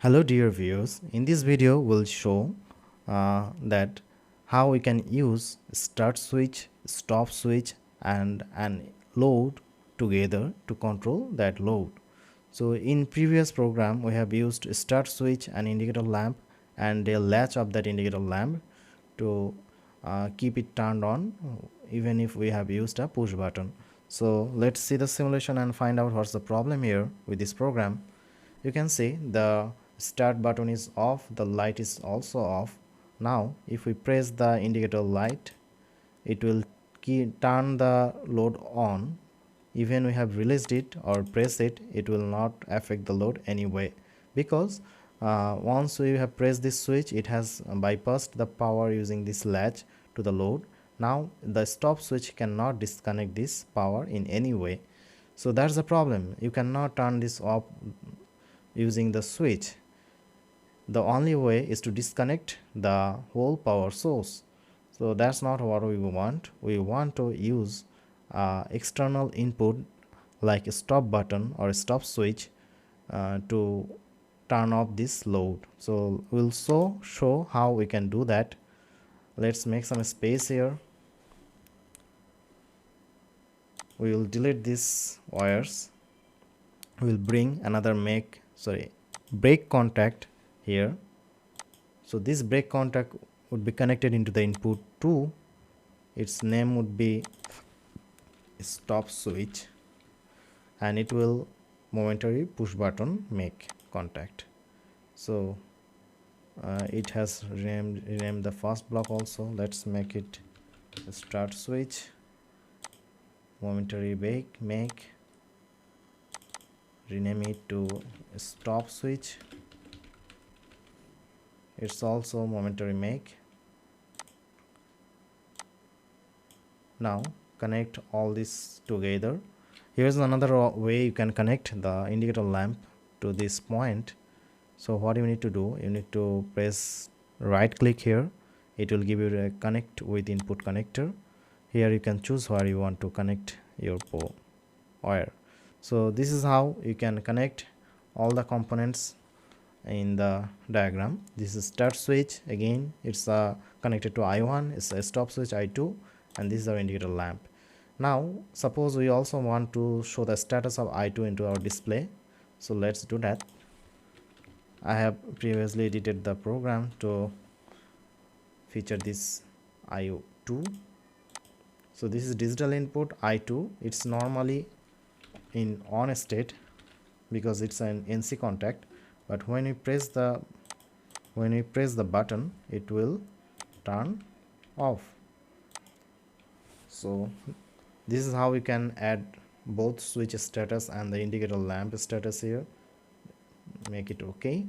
Hello dear viewers, in this video we'll show that how we can use start switch, stop switch and an load together to control that load. So in previous program we have used start switch and indicator lamp and a latch of that indicator lamp to keep it turned on even if we have used a push button. So let's see the simulation and find out what's the problem here with this program. You can see the start button is off, the light is also off. Now if we press the indicator light, it will turn the load on. Even we have released it or press it, it will not affect the load anyway, because once we have pressed this switch, it has bypassed the power using this latch to the load. Now the stop switch cannot disconnect this power in any way. So that's the problem. You cannot turn this off using the switch. The only way is to disconnect the whole power source. So that's not what we want. We want to use external input like a stop button or a stop switch to turn off this load. So we'll show how we can do that. Let's make some space here. We will delete these wires. We'll bring another break contact here. So this break contact would be connected into the input 2. Its name would be stop switch and it will momentary push button make contact. So it has renamed the first block also. Let's make it start switch, momentary make, rename it to stop switch. It's also momentary make. Now connect all this together. Here's another way you can connect the indicator lamp to this point. So what you need to do, you need to press right click here. It will give you a connect with input connector. Here you can choose where you want to connect your wire. So this is how you can connect all the components in the diagram. This is start switch, again it's connected to I1, it's a stop switch I2, and this is our indicator lamp. Now suppose we also want to show the status of I2 into our display. So let's do that. I have previously edited the program to feature this I2. So this is digital input I2. It's normally in on state because it's an NC contact, but when we press the button, it will turn off. So this is how we can add both switch status and the indicator lamp status here. Make it okay.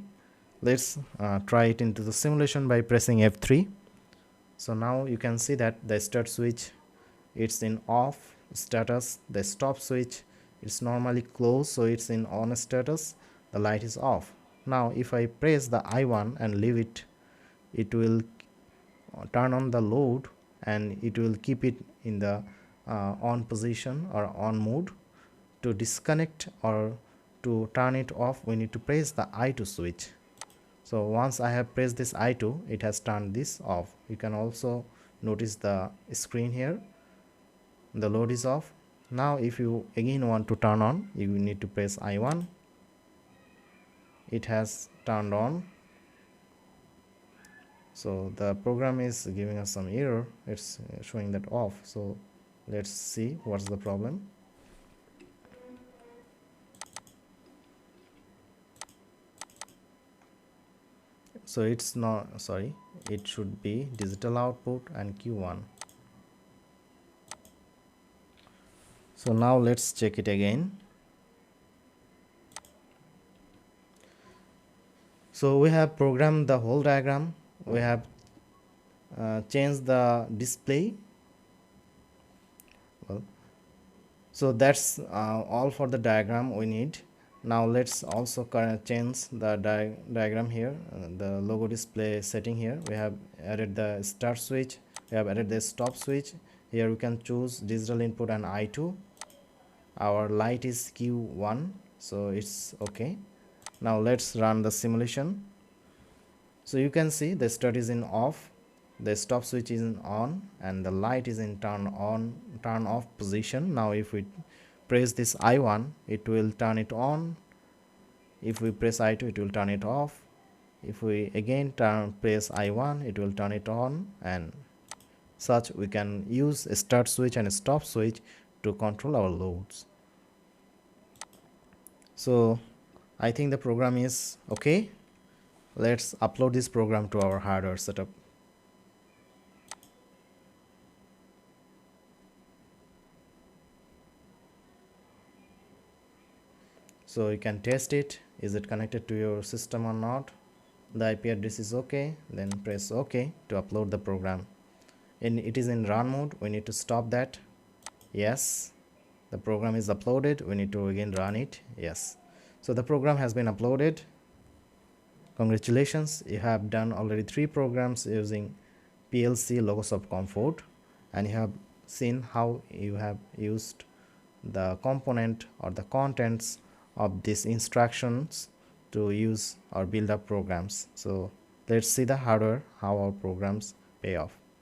Let's try it into the simulation by pressing F3. So now you can see that the start switch, it's in off status. The stop switch, it's normally closed, so it's in on status. The light is off. Now if I press the I1 and leave it, it will turn on the load and it will keep it in the on position or on mode. To disconnect or to turn it off, we need to press the I2 switch. So once I have pressed this I2, it has turned this off. You can also notice the screen here, the load is off. Now if you again want to turn on, you need to press I1. It has turned on. So the program is giving us some error. It's showing that off. So let's see what's the problem. So it's not, sorry, it should be digital output and Q1. So now let's check it again. So we have programmed the whole diagram. We have changed the display. Well, so that's all for the diagram we need. Now let's also change the diagram here, the logo display setting here. We have added the start switch, we have added the stop switch. Here we can choose digital input and I2. Our light is Q1, so it's okay. Now let's run the simulation. So you can see the start is in off, the stop switch is in on, and the light is in turn off position. Now if we press this I1, it will turn it on. If we press I2, it will turn it off. If we again press I1, it will turn it on, and such we can use a start switch and a stop switch to control our loads. So I think the program is okay. Let's upload this program to our hardware setup. So you can test it, is it connected to your system or not. The IP address is okay, then press OK to upload the program. And it is in run mode, we need to stop that. Yes, the program is uploaded, we need to again run it. Yes, so the program has been uploaded. Congratulations, you have done already 3 programs using PLC Logos of Comfort, and you have seen how you have used the component or the contents of these instructions to use or build up programs. So let's see the hardware, how our programs pay off.